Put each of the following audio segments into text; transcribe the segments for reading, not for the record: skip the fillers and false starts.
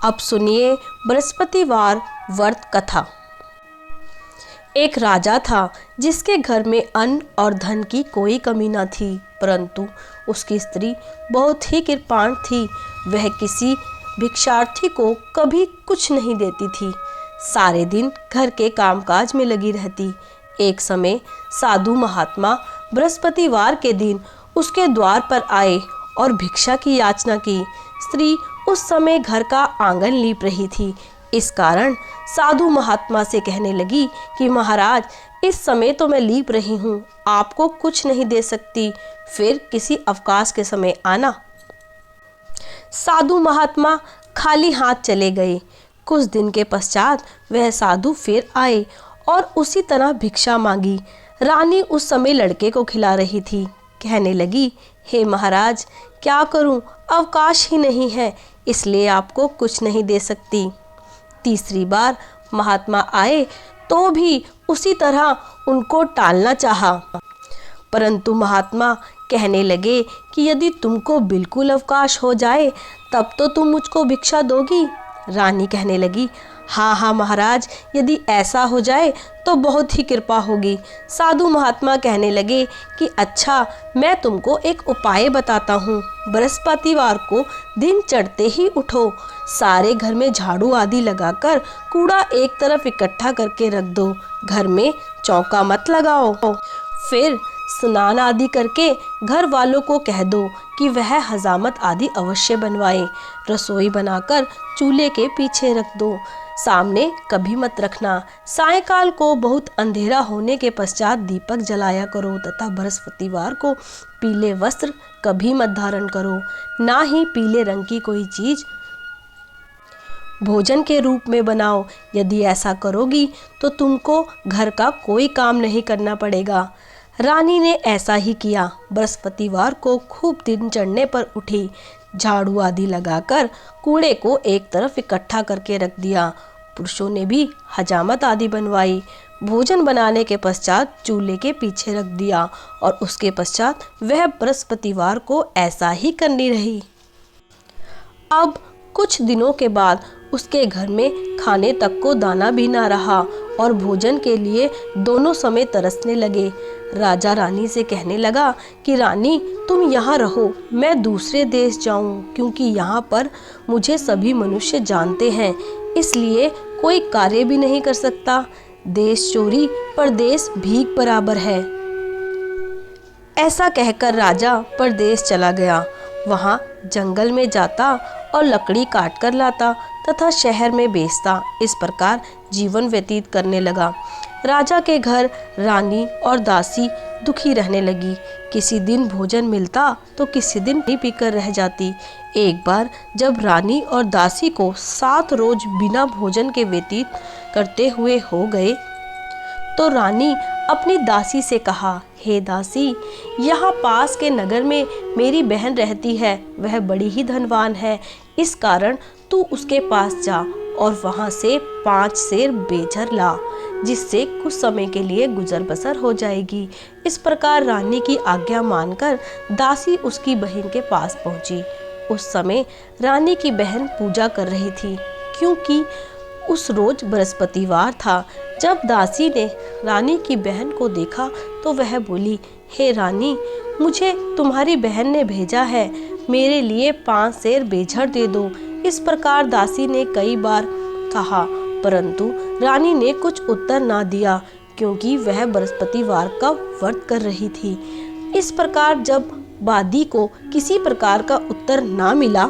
अब सुनिए बृहस्पतिवार व्रत कथा। एक राजा था जिसके घर में अन्न और धन की कोई कमी न थी, परंतु उसकी स्त्री बहुत ही कृपाण थी। वह किसी भिक्षार्थी को कभी कुछ नहीं देती थी, सारे दिन घर के कामकाज में लगी रहती। एक समय साधु महात्मा बृहस्पतिवार के दिन उसके द्वार पर आए और भिक्षा की याचना की। स्त्री उस समय घर का आंगन लीप रही थी, इस कारण साधु महात्मा से कहने लगी कि महाराज, इस समय तो मैं लीप रही हूँ, आपको कुछ नहीं दे सकती, फिर किसी अवकाश के समय आना। साधु महात्मा खाली हाथ चले गए। कुछ दिन के पश्चात वह साधु फिर आए और उसी तरह भिक्षा मांगी। रानी उस समय लड़के को खिला रही थी, कहने लगी, हे महाराज, क्या करूं, अवकाश ही नहीं है, इसलिए आपको कुछ नहीं दे सकती। तीसरी बार महात्मा आए तो भी उसी तरह उनको टालना चाहा, परंतु महात्मा कहने लगे कि यदि तुमको बिल्कुल अवकाश हो जाए तब तो तुम मुझको भिक्षा दोगी। रानी कहने लगी, हाँ हाँ महाराज, यदि ऐसा हो जाए तो बहुत ही कृपा होगी। साधु महात्मा कहने लगे कि अच्छा, मैं तुमको एक उपाय बताता हूँ। बृहस्पतिवार को दिन चढ़ते ही उठो, सारे घर में झाड़ू आदि लगाकर कूड़ा एक तरफ इकट्ठा करके रख दो, घर में चौका मत लगाओ। फिर स्नान आदि करके घर वालों को कह दो कि वह हजामत आदि अवश्य बनवाएं। रसोई बनाकर चूल्हे के पीछे रख दो, सामने कभी मत रखना। सायंकाल को बहुत अंधेरा होने के पश्चात दीपक जलाया करो तथा बृहस्पतिवार को पीले वस्त्र कभी मत धारण करो, ना ही पीले रंग की कोई चीज भोजन के रूप में बनाओ। यदि ऐसा करोगी तो तुमको घर का कोई काम नहीं करना पड़ेगा। रानी ने ऐसा ही किया। बृहस्पतिवार को खूब दिन चढ़ने पर उठी, झाड़ू आदि लगाकर कूड़े को एक तरफ इकट्ठा करके रख दिया। पुरुषों ने भी हजामत आदि बनवाई। भोजन बनाने के पश्चात चूल्हे के पीछे रख दिया और उसके पश्चात वह बृहस्पतिवार को ऐसा ही करनी रही। अब कुछ दिनों के बाद उसके घर में खाने तक को दाना भी ना रहा और भोजन के लिए दोनों समय तरसने लगे। राजा रानी से कहने लगा कि रानी, तुम यहाँ रहो, मैं दूसरे देश जाऊँ, क्योंकि यहाँ पर मुझे सभी मनुष्य जानते हैं, इसलिए कोई कार्य भी नहीं कर सकता। देश चोरी परदेश भीख बराबर है। ऐसा कहकर राजा परदेश चला गया। वहाँ जंगल में जाता और लकड़ी काट कर लाता तथा शहर में बेचता। इस प्रकार जीवन व्यतीत करने लगा। राजा के घर रानी और दासी दुखी रहने लगी। किसी दिन भोजन मिलता तो किसी दिन नहीं पीकर रह जाती। एक बार जब रानी और दासी को 7 रोज बिना भोजन के व्यतीत करते हुए हो गए तो रानी अपनी दासी से कहा, हे दासी, यहाँ पास के नगर में मेरी बहन रहती है, वह बड़ी ही धनवान है, इस कारण तू उसके पास जा और वहाँ से 5 सेर बेझर ला, जिससे कुछ समय के लिए गुजर बसर हो जाएगी। इस प्रकार रानी की आज्ञा मानकर दासी उसकी बहन के पास पहुंची। उस समय रानी की बहन पूजा कर रही थी, क्योंकि उस रोज बृहस्पतिवार था। जब दासी ने रानी की बहन को देखा तो वह बोली, हे रानी, मुझे तुम्हारी बहन ने भेजा है, मेरे लिए 5 सेर बेझर दे दो। इस प्रकार दासी ने कई बार कहा, परंतु रानी ने कुछ उत्तर ना दिया, क्योंकि वह बृहस्पतिवार का व्रत कर रही थी। इस प्रकार जब बादी को किसी प्रकार का उत्तर ना मिला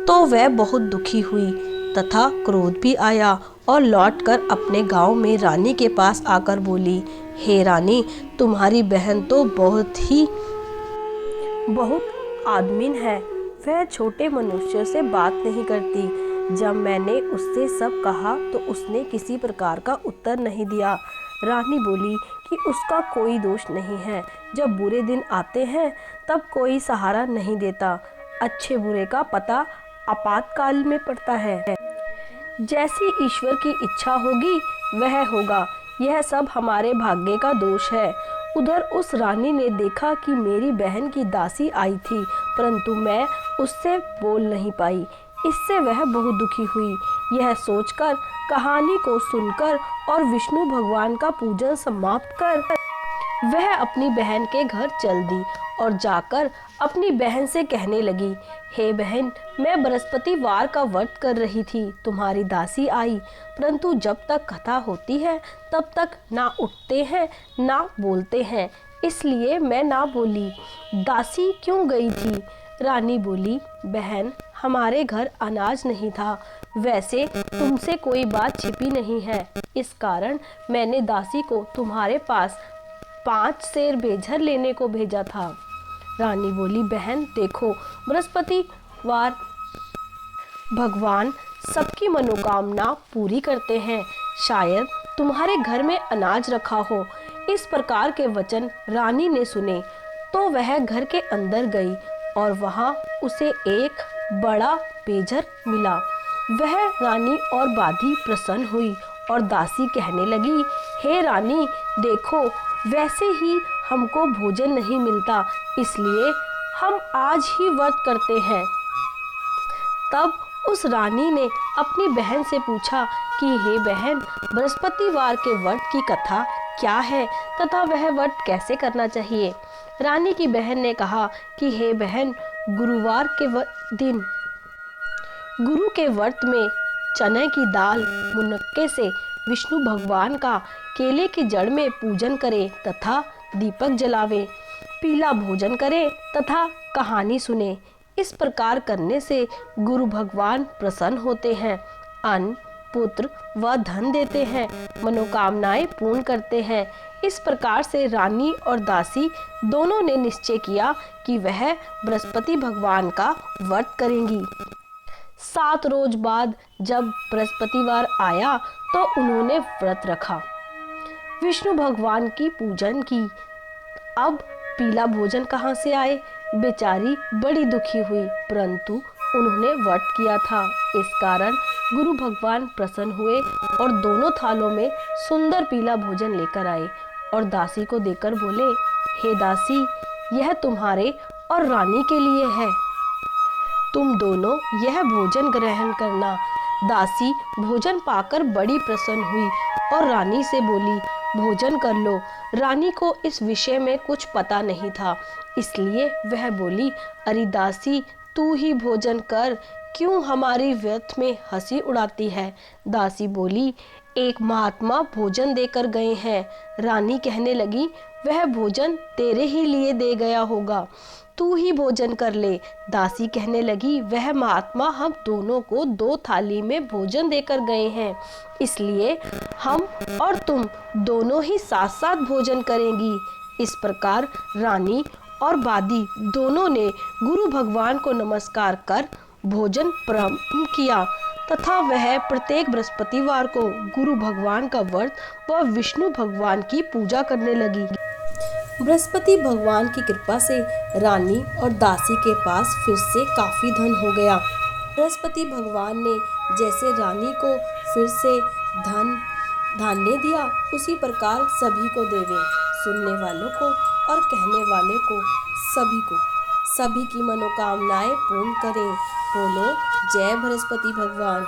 तो वह बहुत दुखी हुई तथा क्रोध भी आया और लौटकर अपने गांव में रानी के पास आकर बोली, हे रानी, तुम्हारी बहन तो बहुत आदमीन है, वह छोटे मनुष्यों से बात नहीं करती। जब मैंने उससे सब कहा तो उसने किसी प्रकार का उत्तर नहीं दिया। रानी बोली कि उसका कोई दोष नहीं है, जब बुरे दिन आते हैं तब कोई सहारा नहीं देता, अच्छे बुरे का पता आपातकाल में पड़ता है। जैसी ईश्वर की इच्छा होगी वह होगा, यह सब हमारे भाग्य का दोष है। उधर उस रानी ने देखा कि मेरी बहन की दासी आई थी, परंतु मैं उससे बोल नहीं पाई। इससे वह बहुत दुखी हुई। यह सोचकर, कहानी को सुनकर और विष्णु भगवान का पूजन समाप्त कर वह अपनी बहन के घर चल दी और जाकर अपनी बहन से कहने लगी, हे बहन, मैं बृहस्पतिवार का व्रत कर रही थी, तुम्हारी दासी आई, परंतु जब तक कथा होती है तब तक ना उठते हैं ना बोलते हैं, इसलिए मैं ना बोली। दासी क्यों गई थी? रानी बोली, बहन, हमारे घर अनाज नहीं था, वैसे तुमसे कोई बात छिपी नहीं है, इस कारण मैंने दासी को तुम्हारे पास 5 सेर बेझर लेने को भेजा था। रानी बोली, बहन देखो, बृहस्पतिवार भगवान सबकी मनोकामना पूरी करते हैं, शायद तुम्हारे घर में अनाज रखा हो। इस प्रकार के वचन रानी ने सुने तो वह घर के अंदर गई और वहां उसे एक बड़ा बेझर मिला। वह रानी और बाधी प्रसन्न हुई और दासी कहने लगी, हे रानी देखो, वैसे ही हमको भोजन नहीं मिलता, इसलिए हम आज ही व्रत करते हैं। तब उस रानी ने अपनी बहन से पूछा कि हे बहन, बृहस्पतिवार के व्रत की कथा क्या है तथा वह व्रत कैसे करना चाहिए? रानी की बहन ने कहा कि हे बहन, गुरुवार के दिन गुरु के व्रत में चने की दाल मुनक्के से विष्णु भगवान का केले की जड़ में पूजन करे तथा दीपक जलावे, पीला भोजन करे तथा कहानी सुने। इस प्रकार करने से गुरु भगवान प्रसन्न होते हैं, अन्न, पुत्र व धन देते हैं, मनोकामनाएं पूर्ण करते हैं। इस प्रकार से रानी और दासी दोनों ने निश्चय किया कि वह बृहस्पति भगवान का व्रत करेंगी। 7 रोज बाद जब बृहस्पतिवार आया तो उन्होंने व्रत रखा, विष्णु भगवान की पूजन की। अब पीला भोजन कहाँ से आए? बेचारी बड़ी दुखी हुई, परंतु उन्होंने व्रत किया था, इस कारण गुरु भगवान प्रसन्न हुए और दोनों थालों में सुंदर पीला भोजन लेकर आए और दासी को देकर बोले, हे दासी, यह तुम्हारे और रानी के लिए है, तुम दोनों यह भोजन ग्रहण करना। दासी भोजन पाकर बड़ी प्रसन्न हुई और रानी से बोली, भोजन कर लो। रानी को इस विषय में कुछ पता नहीं था, इसलिए वह बोली, अरे दासी, तू ही भोजन कर, क्यों हमारी व्यर्थ में हंसी उड़ाती है? दासी बोली, एक महात्मा भोजन देकर गए हैं। रानी कहने लगी, वह भोजन तेरे ही लिए दे गया होगा, तू ही भोजन कर ले। दासी कहने लगी, वह महात्मा हम दोनों को 2 थाली में भोजन देकर गए हैं, इसलिए हम और तुम दोनों ही साथ साथ भोजन करेंगी। इस प्रकार रानी और बादी दोनों ने गुरु भगवान को नमस्कार कर भोजन प्रारंभ किया तथा वह प्रत्येक बृहस्पतिवार को गुरु भगवान का व्रत व विष्णु भगवान की पूजा करने लगी। बृहस्पति भगवान की कृपा से रानी और दासी के पास फिर से काफी धन हो गया। बृहस्पति भगवान ने जैसे रानी को फिर से धान्य दिया, उसी प्रकार सभी को देवे, सुनने वालों को और कहने वाले को, सभी की मनोकामनाएं पूर्ण करें। बोलो जय बृहस्पति भगवान।